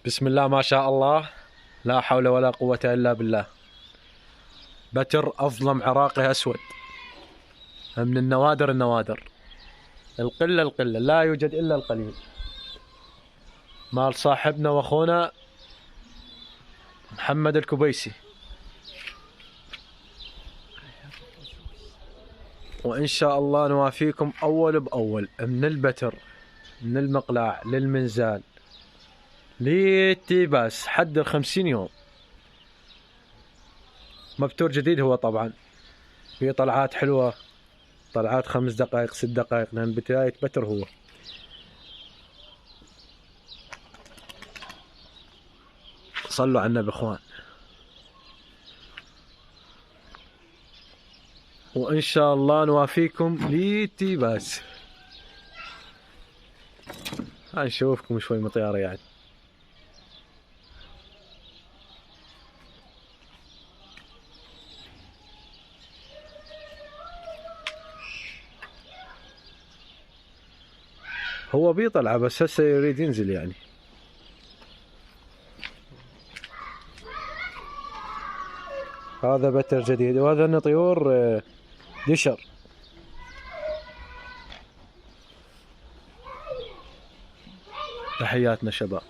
بسم الله ما شاء الله، لا حول ولا قوة إلا بالله. بتر أظلم عراقي أسود، من النوادر القلة لا يوجد إلا القليل، مال صاحبنا وأخونا محمد الكبيسي. وإن شاء الله نوافيكم أول بأول، من البتر، من المقلاع للمنزال للتيباس حد 50 يوم. مبتور جديد هو طبعا، في طلعات حلوة، طلعات 5 دقائق 6 دقائق، لأن بداية بتر هو. صلوا على النبي اخوان. وإن شاء الله نوافيكم للتيباس. نشوفكم شوي مطيارة يعني. هو بيطلع بس هسه يريد ينزل يعني. هذا بتر جديد، وهذا طيور دشر. تحياتنا شباب.